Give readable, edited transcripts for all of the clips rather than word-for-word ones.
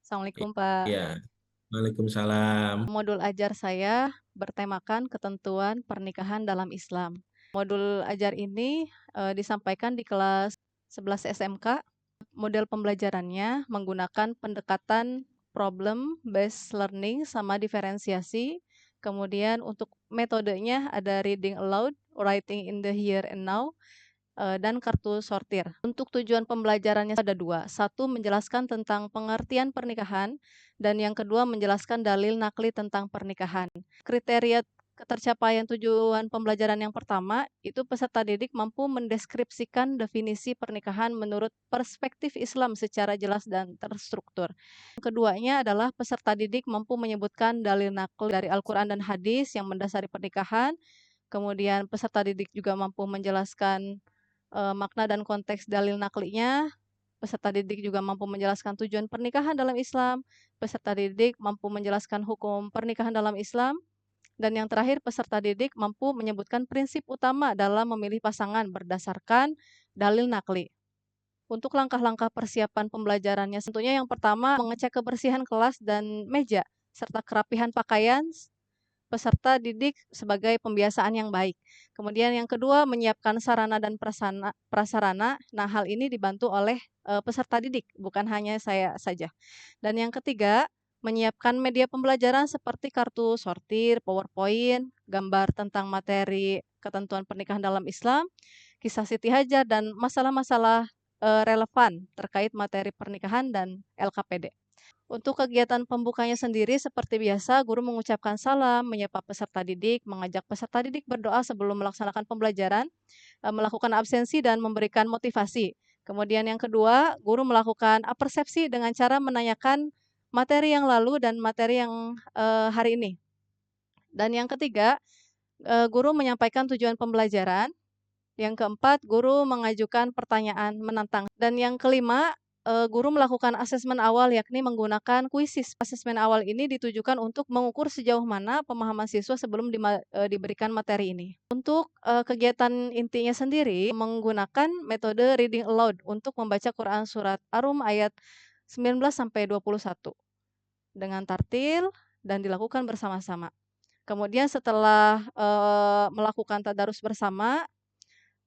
Assalamualaikum, Pak. Iya, Waalaikumsalam. Modul ajar saya bertemakan ketentuan pernikahan dalam Islam. Modul ajar ini disampaikan di kelas 11 SMK. Model pembelajarannya menggunakan pendekatan problem based learning sama diferensiasi. Kemudian untuk metodenya ada reading aloud, writing in the here and now, dan kartu sortir. Untuk tujuan pembelajarannya ada dua. Satu, menjelaskan tentang pengertian pernikahan, dan yang kedua, menjelaskan dalil nakli tentang pernikahan. Kriteria ketercapaian tujuan pembelajaran yang pertama, itu peserta didik mampu mendeskripsikan definisi pernikahan menurut perspektif Islam secara jelas dan terstruktur. Yang keduanya adalah peserta didik mampu menyebutkan dalil nakli dari Al-Quran dan hadis yang mendasari pernikahan. Kemudian peserta didik juga mampu menjelaskan makna dan konteks dalil naklinya. Peserta didik juga mampu menjelaskan tujuan pernikahan dalam Islam. Peserta didik mampu menjelaskan hukum pernikahan dalam Islam. Dan yang terakhir, peserta didik mampu menyebutkan prinsip utama dalam memilih pasangan berdasarkan dalil nakli. Untuk langkah-langkah persiapan pembelajarannya, tentunya yang pertama mengecek kebersihan kelas dan meja, serta kerapihan pakaian peserta didik sebagai pembiasaan yang baik. Kemudian yang kedua, menyiapkan sarana dan prasarana. Nah, hal ini dibantu oleh peserta didik, bukan hanya saya saja. Dan yang ketiga, menyiapkan media pembelajaran seperti kartu sortir, PowerPoint, gambar tentang materi ketentuan pernikahan dalam Islam, kisah Siti Hajar, dan masalah-masalah relevan terkait materi pernikahan dan LKPD. Untuk kegiatan pembukanya sendiri, seperti biasa, guru mengucapkan salam, menyapa peserta didik, mengajak peserta didik berdoa sebelum melaksanakan pembelajaran, melakukan absensi, dan memberikan motivasi. Kemudian yang kedua, guru melakukan persepsi dengan cara menanyakan materi yang lalu dan materi yang hari ini. Dan yang ketiga, guru menyampaikan tujuan pembelajaran. Yang keempat, guru mengajukan pertanyaan menantang. Dan yang kelima, guru melakukan asesmen awal yakni menggunakan kuisis. Asesmen awal ini ditujukan untuk mengukur sejauh mana pemahaman siswa sebelum diberikan materi ini. Untuk kegiatan intinya sendiri menggunakan metode reading aloud untuk membaca Quran surat Ar-Rum ayat 19 sampai 21 dengan tartil dan dilakukan bersama-sama. Kemudian setelah melakukan tadarus bersama,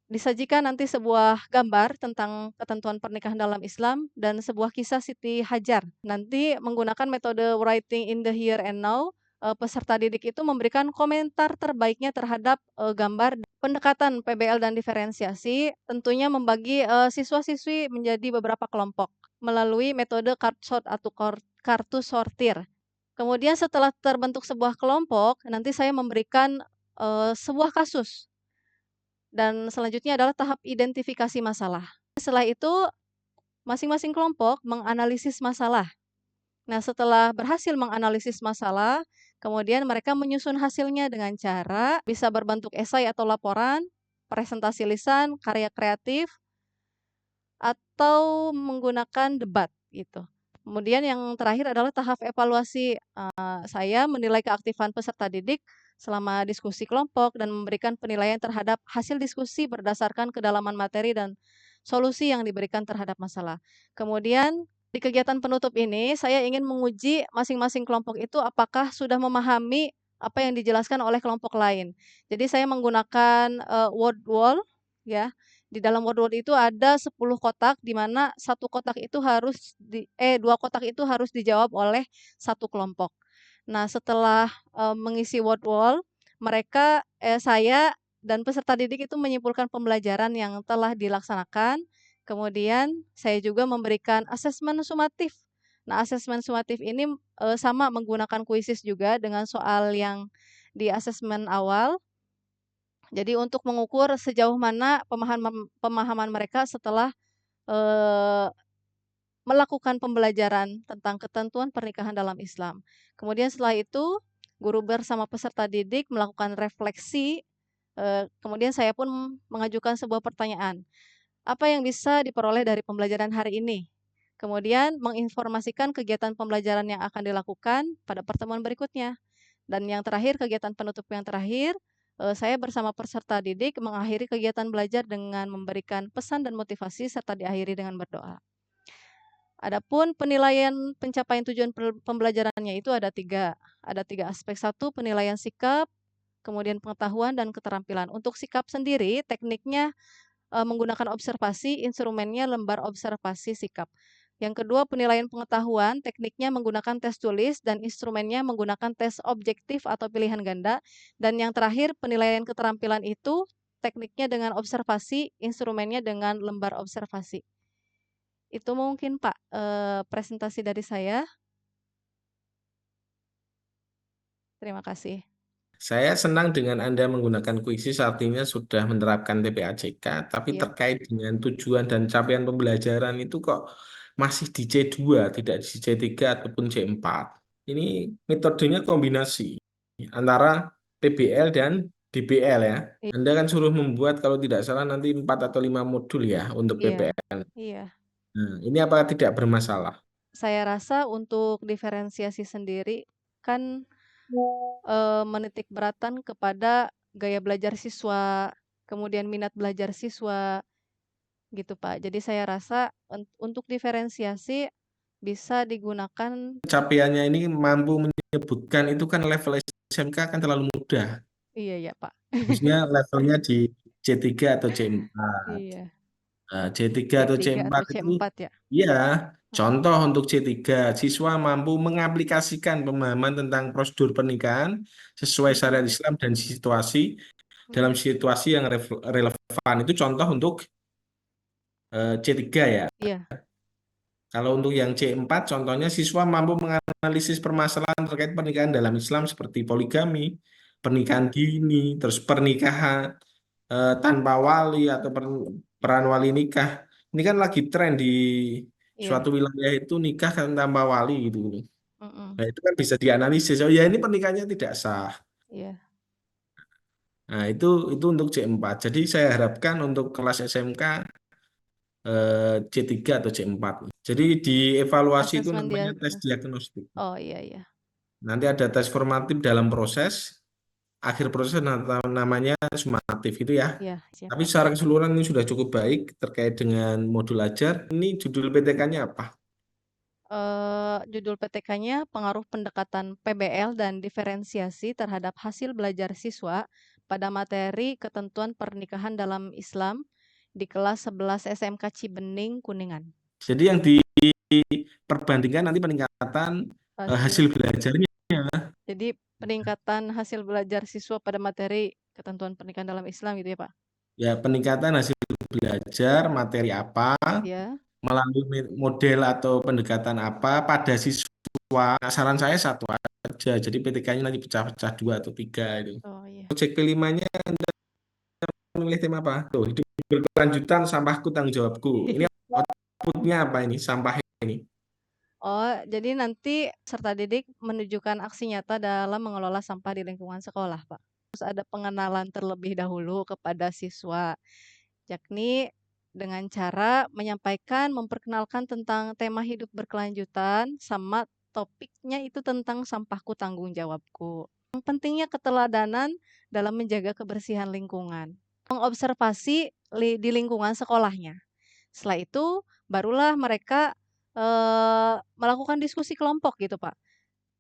disajikan nanti sebuah gambar tentang ketentuan pernikahan dalam Islam dan sebuah kisah Siti Hajar. Nanti menggunakan metode writing in the here and now, peserta didik itu memberikan komentar terbaiknya terhadap gambar. Pendekatan PBL dan diferensiasi tentunya membagi siswa-siswi menjadi beberapa kelompok melalui metode card sort atau kartu sortir. Kemudian setelah terbentuk sebuah kelompok, nanti saya memberikan sebuah kasus. Dan selanjutnya adalah tahap identifikasi masalah. Setelah itu, masing-masing kelompok menganalisis masalah. Nah, setelah berhasil menganalisis masalah, kemudian mereka menyusun hasilnya dengan cara bisa berbentuk esai atau laporan, presentasi lisan, karya kreatif, atau menggunakan debat gitu. Kemudian yang terakhir adalah tahap evaluasi. Saya menilai keaktifan peserta didik selama diskusi kelompok dan memberikan penilaian terhadap hasil diskusi berdasarkan kedalaman materi dan solusi yang diberikan terhadap masalah. Kemudian di kegiatan penutup ini saya ingin menguji masing-masing kelompok itu apakah sudah memahami apa yang dijelaskan oleh kelompok lain. Jadi saya menggunakan word wall ya. Di dalam word wall itu ada 10 kotak di mana dua kotak itu harus dijawab oleh satu kelompok. Nah, setelah mengisi word wall, saya dan peserta didik itu menyimpulkan pembelajaran yang telah dilaksanakan. Kemudian saya juga memberikan asesmen sumatif. Nah, asesmen sumatif ini sama menggunakan kuisis juga dengan soal yang di asesmen awal. Jadi untuk mengukur sejauh mana pemahaman mereka setelah melakukan pembelajaran tentang ketentuan pernikahan dalam Islam. Kemudian setelah itu, guru bersama peserta didik melakukan refleksi, kemudian saya pun mengajukan sebuah pertanyaan. Apa yang bisa diperoleh dari pembelajaran hari ini? Kemudian menginformasikan kegiatan pembelajaran yang akan dilakukan pada pertemuan berikutnya. Dan yang terakhir, kegiatan penutup yang terakhir, saya bersama peserta didik mengakhiri kegiatan belajar dengan memberikan pesan dan motivasi serta diakhiri dengan berdoa. Adapun penilaian pencapaian tujuan pembelajarannya itu ada tiga. Ada tiga aspek. Satu, penilaian sikap, kemudian pengetahuan dan keterampilan. Untuk sikap sendiri, tekniknya menggunakan observasi, instrumennya lembar observasi sikap. Yang kedua, penilaian pengetahuan, tekniknya menggunakan tes tulis dan instrumennya menggunakan tes objektif atau pilihan ganda. Dan yang terakhir, penilaian keterampilan itu tekniknya dengan observasi, instrumennya dengan lembar observasi. Itu mungkin Pak, presentasi dari saya. Terima kasih. Saya senang dengan Anda menggunakan kuisis, artinya sudah menerapkan TPAJK, tapi Iya, terkait dengan tujuan dan capaian pembelajaran itu kok masih di C2, tidak di C3 ataupun C4. Ini metodenya kombinasi antara PBL dan DBL ya. Anda kan suruh membuat kalau tidak salah nanti 4 atau 5 modul ya untuk iya, PPL. iya. Nah, ini apakah tidak bermasalah? Saya rasa untuk diferensiasi sendiri kan menitik beratkan kepada gaya belajar siswa, kemudian minat belajar siswa, gitu Pak. Jadi saya rasa untuk diferensiasi bisa digunakan. Capaiannya ini mampu menyebutkan itu kan level SMK kan terlalu mudah. Iya ya Pak. Harusnya levelnya di C3 atau C4. Iya, C3 atau C3 C4 atau itu C4 ya? ya Heeh, contoh untuk C3, siswa mampu mengaplikasikan pemahaman tentang prosedur pernikahan sesuai mhm, syariat Islam dan situasi dalam mhm. situasi yang relevan. Itu contoh untuk C3 ya. Iya, Kalau untuk yang C4, contohnya siswa mampu menganalisis permasalahan terkait pernikahan dalam Islam seperti poligami, pernikahan dini, terus pernikahan tanpa wali atau peran wali nikah. Ini kan lagi tren di iya, suatu wilayah itu nikah kan tanpa wali gitu. mhm, Nah, itu kan bisa dianalisis. Oh ya ini pernikahannya tidak sah. iya. Nah, itu untuk C4. Jadi saya harapkan untuk kelas SMK C3 atau C4. Jadi dievaluasi itu Asesmen namanya tes diagnosis. diagnostik. Oh, iya iya. Nanti ada tes formatif dalam proses, akhir proses namanya sumatif itu ya. Iya, siap. Tapi secara keseluruhan ini sudah cukup baik terkait dengan modul ajar. Ini judul PTK-nya apa? Judul PTK-nya Pengaruh Pendekatan PBL dan Diferensiasi Terhadap Hasil Belajar Siswa pada Materi Ketentuan Pernikahan dalam Islam di kelas 11 SMK Cibening, Kuningan. Jadi yang diperbandingkan nanti peningkatan hasil Hasil. belajarnya. Jadi peningkatan hasil belajar siswa pada materi ketentuan pernikahan dalam Islam gitu ya, Pak? Ya, peningkatan hasil belajar materi apa, Ya. melalui model atau pendekatan apa pada siswa. Nah, saran saya satu aja. Jadi PTK-nya nanti pecah-pecah 2 atau 3 itu. Oh iya. Cek kelimanya memilih tema apa? Tuh, hidup berkelanjutan, sampahku tanggung jawabku. Ini outputnya apa ini? Sampah ini. Oh, jadi nanti serta didik menunjukkan aksi nyata dalam mengelola sampah di lingkungan sekolah, Pak. Terus ada pengenalan terlebih dahulu kepada siswa, yakni dengan cara menyampaikan, memperkenalkan tentang tema hidup berkelanjutan sama topiknya itu tentang sampahku tanggung jawabku. Yang pentingnya keteladanan dalam menjaga kebersihan lingkungan. Mengobservasi di lingkungan sekolahnya. Setelah itu barulah mereka melakukan diskusi kelompok gitu, Pak,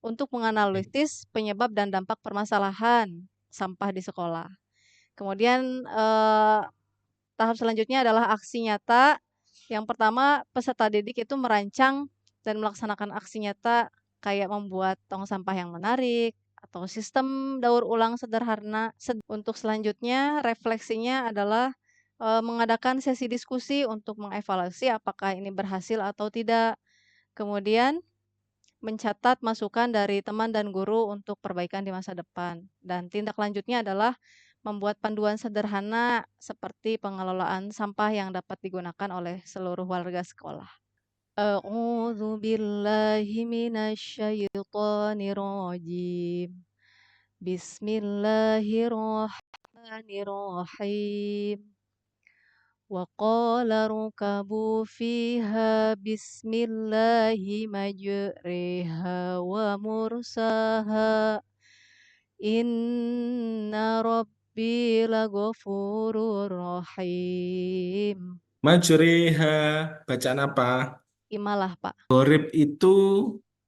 untuk menganalisis penyebab dan dampak permasalahan sampah di sekolah. Kemudian, tahap selanjutnya adalah aksi nyata. Yang pertama, peserta didik itu merancang dan melaksanakan aksi nyata kayak membuat tong sampah yang menarik atau sistem daur ulang sederhana. Untuk selanjutnya, refleksinya adalah mengadakan sesi diskusi untuk mengevaluasi apakah ini berhasil atau tidak. Kemudian mencatat masukan dari teman dan guru untuk perbaikan di masa depan. Dan tindak lanjutnya adalah membuat panduan sederhana seperti pengelolaan sampah yang dapat digunakan oleh seluruh warga sekolah. A'udzu billahi minasyaitonir rajim. Bismillahirrahmanirrahim. وقال اركبوا فيها بسم الله مجريها ومرساها إن ربي لغفور رحيم. Majreha, bacaan apa? Imalah, Pak. Gharib itu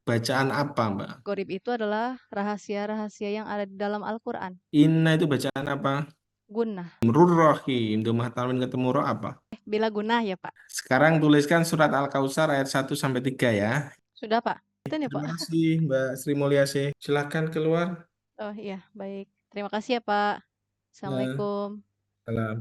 bacaan apa, Mbak? Gharib itu adalah rahasia-rahasia yang ada di dalam Al-Qur'an. Inna itu bacaan apa? Gunnah. Amrur-Rahim. Domah tanwin ketemu ro apa? Bila gunnah ya, Pak. Sekarang tuliskan surat Al-Kautsar ayat 1 sampai 3 ya. Sudah, Pak? Punten ya, Pak? Terima kasih Mbak Sri Mulyasih. Silakan keluar. Oh, iya, baik. Terima kasih ya, Pak. Nah, Assalamualaikum. salam.